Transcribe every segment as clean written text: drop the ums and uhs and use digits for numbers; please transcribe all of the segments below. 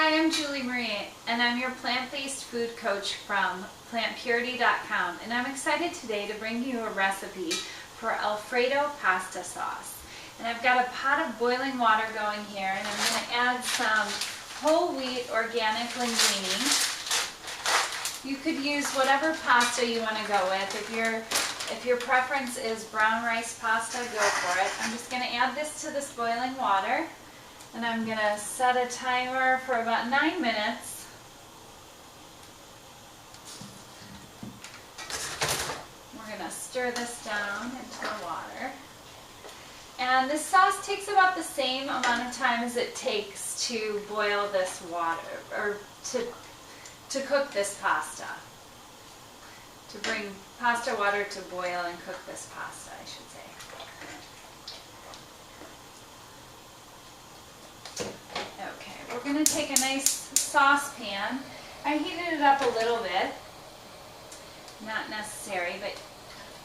Hi, I'm Julie Marie, and I'm your plant-based food coach from plantpurity.com, and I'm excited today to bring you a recipe for Alfredo pasta sauce. And I've got a pot of boiling water going here, and I'm going to add some whole wheat organic linguine. You could use whatever pasta you want to go with. If your preference is brown rice pasta, go for it. I'm just going to add this to this boiling water. And I'm going to set a timer for about 9 minutes. We're going to stir this down into the water. And this sauce takes about the same amount of time as it takes to boil this water, or to cook this pasta. To bring pasta water to boil and cook this pasta, I should say. Okay, we're going to take a nice saucepan. I heated it up a little bit, not necessary, but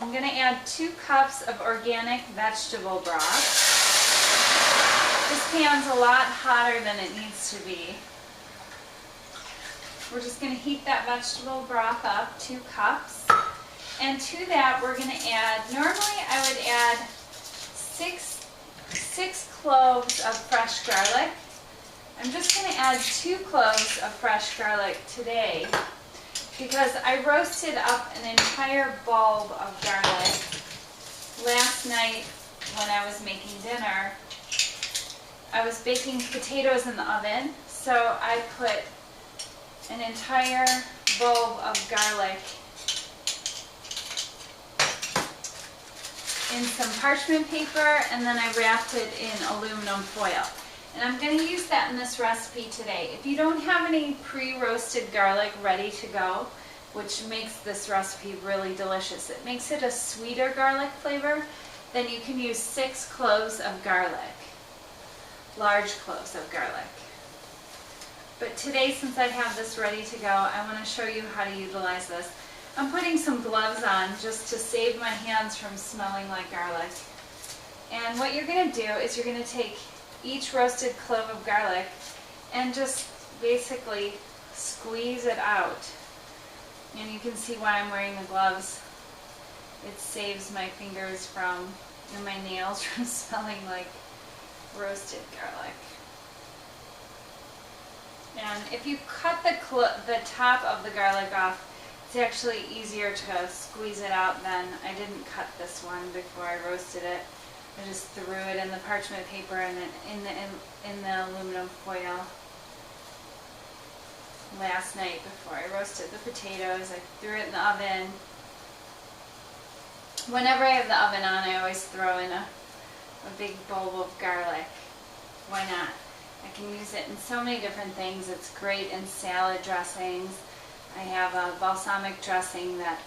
I'm going to add 2 cups of organic vegetable broth. This pan's a lot hotter than it needs to be. We're just going to heat that vegetable broth up, 2 cups. And to that we're going to add, normally I would add 6 cloves of fresh garlic. I'm just going to add 2 cloves of fresh garlic today because I roasted up an entire bulb of garlic last night when I was making dinner. I was baking potatoes in the oven, so I put an entire bulb of garlic in some parchment paper, and then I wrapped it in aluminum foil. And I'm going to use that in this recipe today. If you don't have any pre-roasted garlic ready to go, which makes this recipe really delicious, it makes it a sweeter garlic flavor, then you can use 6 cloves of garlic, large cloves of garlic. But today, since I have this ready to go, I want to show you how to utilize this. I'm putting some gloves on just to save my hands from smelling like garlic. And what you're going to do is you're going to take each roasted clove of garlic and just basically squeeze it out. And you can see why I'm wearing the gloves. It saves my fingers from, and my nails from smelling like roasted garlic. And if you cut the top of the garlic off, it's actually easier to squeeze it out than, I didn't cut this one before I roasted it. I just threw it in the parchment paper and then in the aluminum foil last night before I roasted the potatoes. I threw it in the oven. Whenever I have the oven on, I always throw in a big bulb of garlic. Why not? I can use it in so many different things. It's great in salad dressings. I have a balsamic dressing that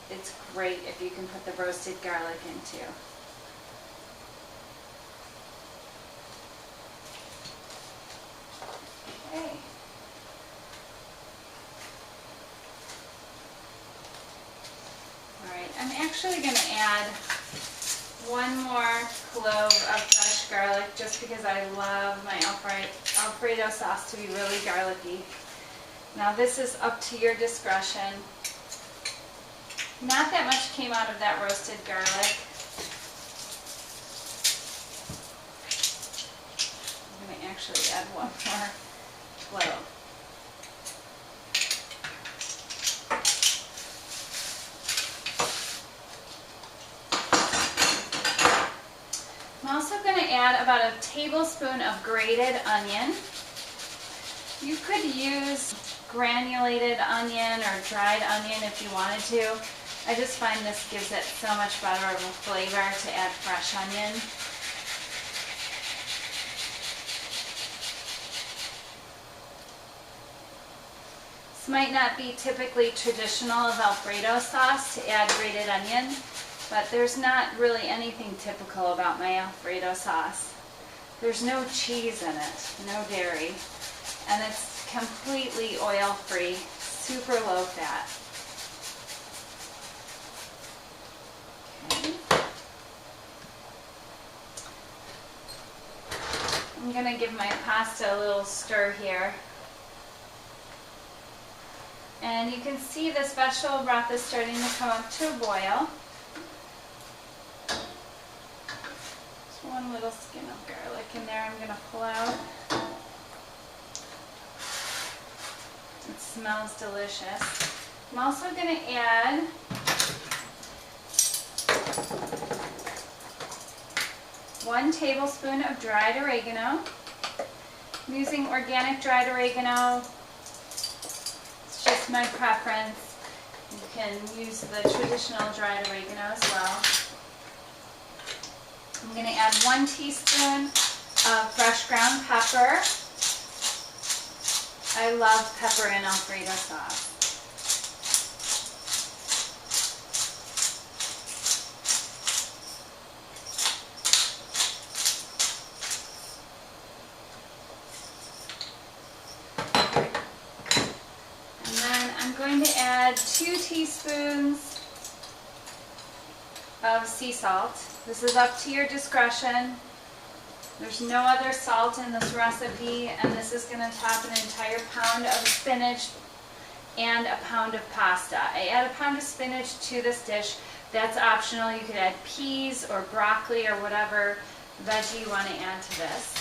it's great if you can put the roasted garlic into. Okay. Alright, I'm actually going to add 1 more clove of fresh garlic just because I love my Alfredo sauce to be really garlicky. Now this is up to your discretion. Not that much came out of that roasted garlic. I'm going to actually add 1 more clove. I'm also going to add about a tablespoon of grated onion. You could use granulated onion or dried onion if you wanted to. I just find this gives it so much better of a flavor to add fresh onion. This might not be typically traditional of Alfredo sauce to add grated onion, but there's not really anything typical about my Alfredo sauce. There's no cheese in it, no dairy, and it's completely oil-free, super low fat. Okay. I'm going to give my pasta a little stir here. And you can see this vegetable broth is starting to come up to a boil. Just one little skin of garlic in there I'm going to pull out. It smells delicious. I'm also going to add one tablespoon of dried oregano. I'm using organic dried oregano. It's just my preference. You can use the traditional dried oregano as well. I'm going to add 1 teaspoon of fresh ground pepper. I love pepper in Alfredo sauce. And then I'm going to add 2 teaspoons of sea salt. This is up to your discretion. There's no other salt in this recipe, and this is going to top an entire pound of spinach and a pound of pasta. I add a pound of spinach to this dish. That's optional. You could add peas or broccoli or whatever veggie you want to add to this.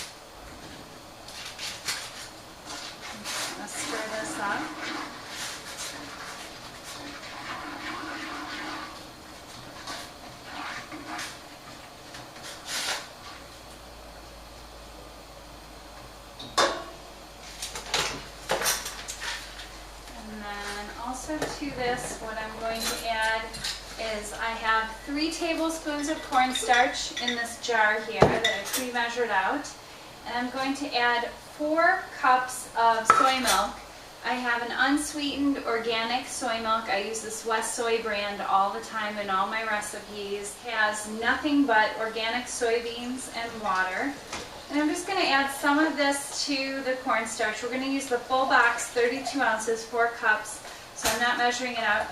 I'm going to stir this up. Also to this, what I'm going to add is I have 3 tablespoons of cornstarch in this jar here that I pre-measured out. And I'm going to add 4 cups of soy milk. I have an unsweetened organic soy milk. I use this West Soy brand all the time in all my recipes. It has nothing but organic soybeans and water. And I'm just going to add some of this to the cornstarch. We're going to use the full box, 32 ounces, 4 cups. So I'm not measuring it out.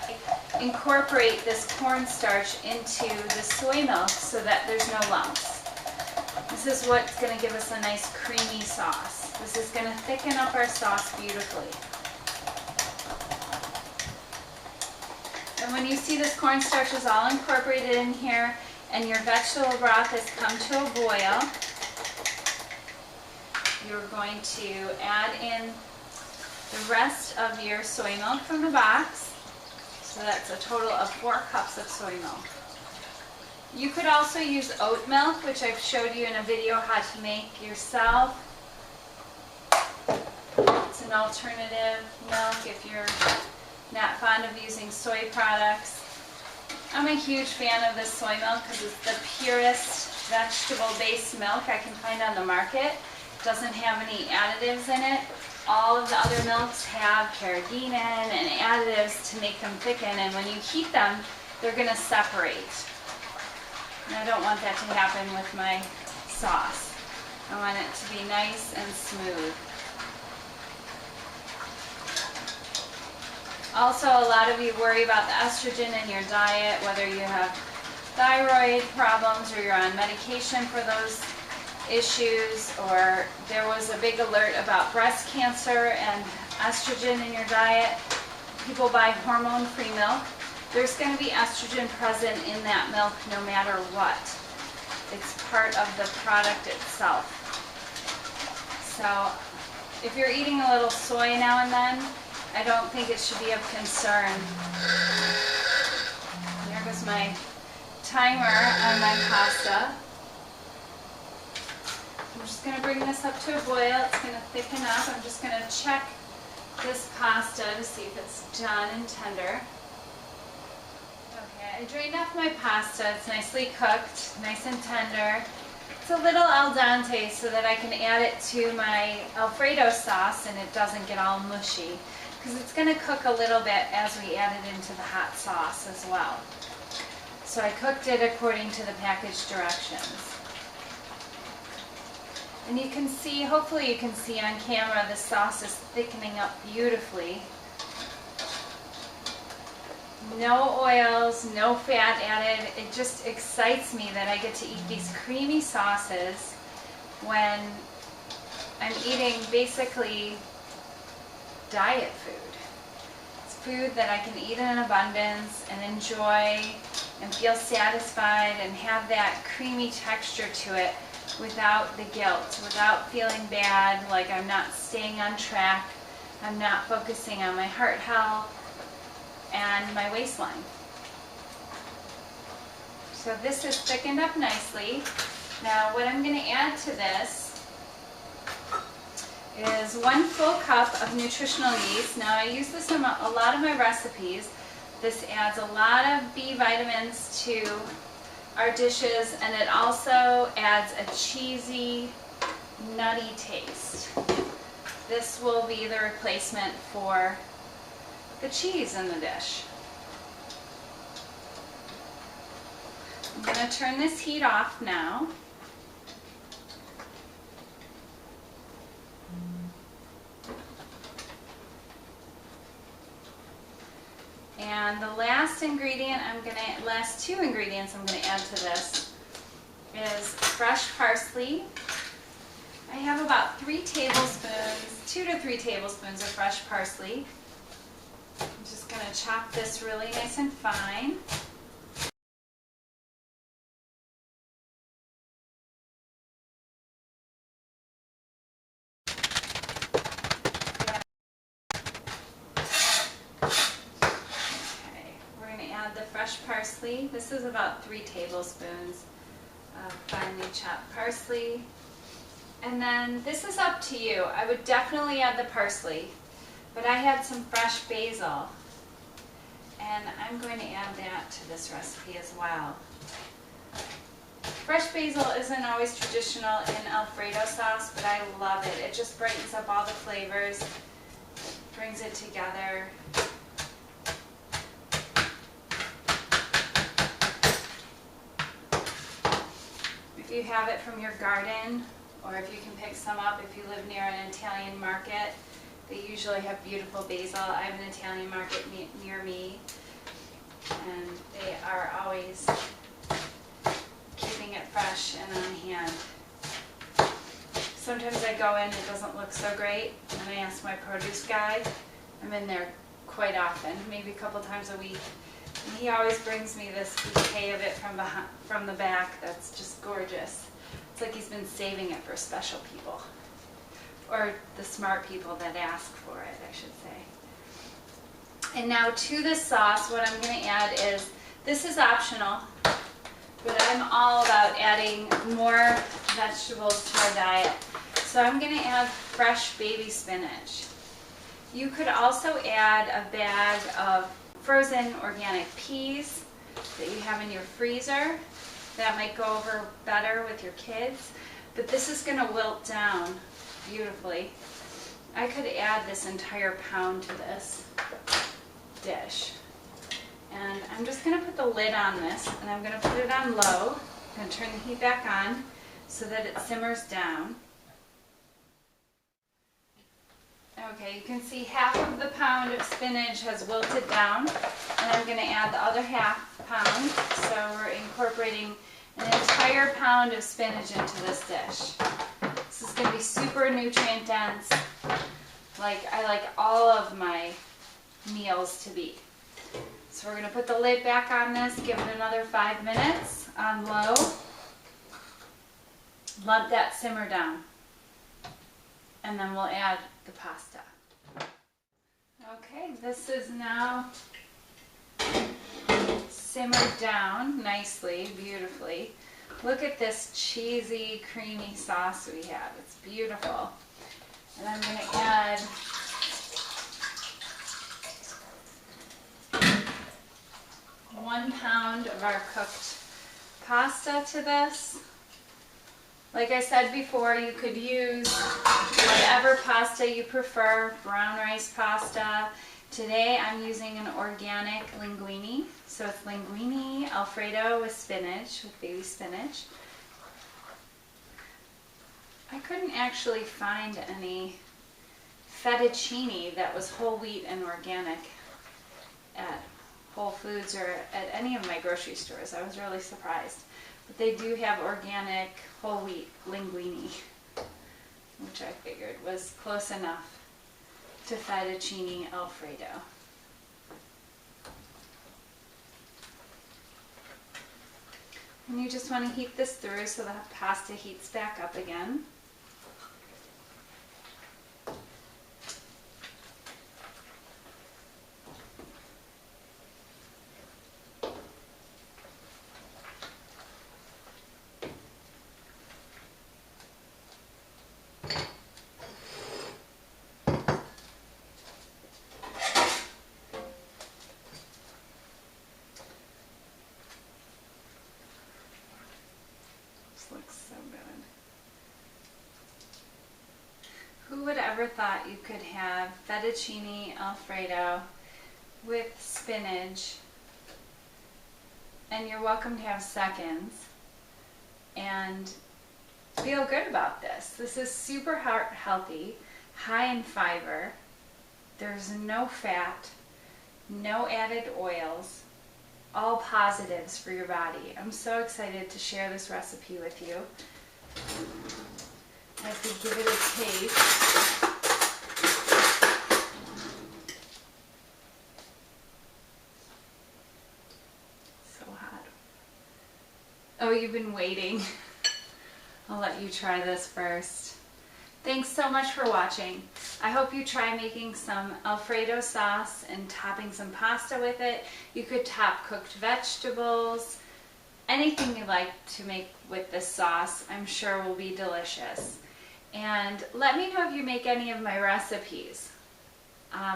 Incorporate this cornstarch into the soy milk so that there's no lumps. This is what's going to give us a nice creamy sauce. This is going to thicken up our sauce beautifully. And when you see this cornstarch is all incorporated in here and your vegetable broth has come to a boil, you're going to add in the rest of your soy milk from the box. So that's a total of 4 cups of soy milk. You could also use oat milk, which I've showed you in a video how to make yourself. It's an alternative milk if you're not fond of using soy products. I'm a huge fan of this soy milk because it's the purest vegetable-based milk I can find on the market. It doesn't have any additives in it. All of the other milks have carrageenan and additives to make them thicken, and when you heat them, they're going to separate. And I don't want that to happen with my sauce. I want it to be nice and smooth. Also, a lot of you worry about the estrogen in your diet, whether you have thyroid problems or you're on medication for those issues, or there was a big alert about breast cancer and estrogen in your diet. People buy hormone-free milk. There's going to be estrogen present in that milk no matter what. It's part of the product itself. So if you're eating a little soy now and then, I don't think it should be of concern. There goes my timer on my pasta. I'm just going to bring this up to a boil. It's going to thicken up. I'm just going to check this pasta to see if it's done and tender. Okay, I drained off my pasta. It's nicely cooked, nice and tender. It's a little al dente so that I can add it to my Alfredo sauce and it doesn't get all mushy, because it's going to cook a little bit as we add it into the hot sauce as well. So I cooked it according to the package directions. And you can see, hopefully you can see on camera, the sauce is thickening up beautifully. No oils, no fat added. It just excites me that I get to eat these creamy sauces when I'm eating basically diet food. It's food that I can eat in abundance and enjoy and feel satisfied and have that creamy texture to it without the guilt, without feeling bad, like I'm not staying on track, I'm not focusing on my heart health and my waistline. So this is thickened up nicely. Now what I'm going to add to this is 1 full cup of nutritional yeast. Now I use this in a lot of my recipes. This adds a lot of B vitamins to our dishes, and it also adds a cheesy, nutty taste. This will be the replacement for the cheese in the dish. I'm going to turn this heat off now. And the last ingredient last 2 ingredients I'm going to add to this is fresh parsley. I have about 2 to 3 tablespoons of fresh parsley. I'm just going to chop this really nice and fine. The fresh parsley. This is about 3 tablespoons of finely chopped parsley. And then this is up to you. I would definitely add the parsley, but I had some fresh basil, and I'm going to add that to this recipe as well. Fresh basil isn't always traditional in Alfredo sauce, but I love it. It just brightens up all the flavors, brings it together. If you have it from your garden, or if you can pick some up if you live near an Italian market, they usually have beautiful basil. I have an Italian market near me, and they are always keeping it fresh and on hand. Sometimes I go in, it doesn't look so great, and I ask my produce guy. I'm in there quite often, maybe a couple times a week. And he always brings me this bouquet of it from the back that's just gorgeous. It's like he's been saving it for special people. Or the smart people that ask for it, I should say. And now to this sauce, what I'm going to add is, this is optional, but I'm all about adding more vegetables to our diet. So I'm going to add fresh baby spinach. You could also add a bag of frozen organic peas that you have in your freezer. That might go over better with your kids, but this is going to wilt down beautifully. I could add this entire pound to this dish. And I'm just going to put the lid on this, and I'm going to put it on low. I'm going to turn the heat back on so that it simmers down. Okay, you can see half of the pound of spinach has wilted down, and I'm going to add the other half pound. So we're incorporating an entire pound of spinach into this dish. This is going to be super nutrient dense. I like all of my meals to be. So we're going to put the lid back on this, give it another 5 minutes on low. Let that simmer down. And then we'll add the pasta. Okay, this is now simmered down nicely, beautifully. Look at this cheesy, creamy sauce we have. It's beautiful. And I'm going to add one pound of our cooked pasta to this. Like I said before, you could use whatever pasta you prefer, brown rice pasta. Today I'm using an organic linguine. So it's linguine Alfredo with spinach, with baby spinach. I couldn't actually find any fettuccine that was whole wheat and organic at Whole Foods or at any of my grocery stores. I was really surprised. But they do have organic whole wheat linguine, which I figured was close enough to fettuccine Alfredo. And you just want to heat this through so the pasta heats back up again. Looks so good. Who would ever thought you could have fettuccine Alfredo with spinach, and you're welcome to have seconds, and feel good about this. This is super healthy, high in fiber. There's no fat, no added oils. All positives for your body. I'm so excited to share this recipe with you. I have to give it a taste. So hot. Oh, you've been waiting. I'll let you try this first. Thanks so much for watching. I hope you try making some Alfredo sauce and topping some pasta with it. You could top cooked vegetables. Anything you like to make with this sauce, I'm sure will be delicious. And let me know if you make any of my recipes.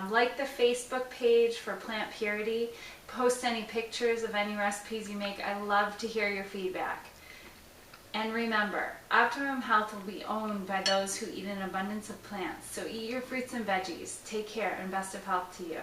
Like the Facebook page for Plant Purity. Post any pictures of any recipes you make. I love to hear your feedback. And remember, optimum health will be owned by those who eat an abundance of plants. So eat your fruits and veggies. Take care and best of health to you.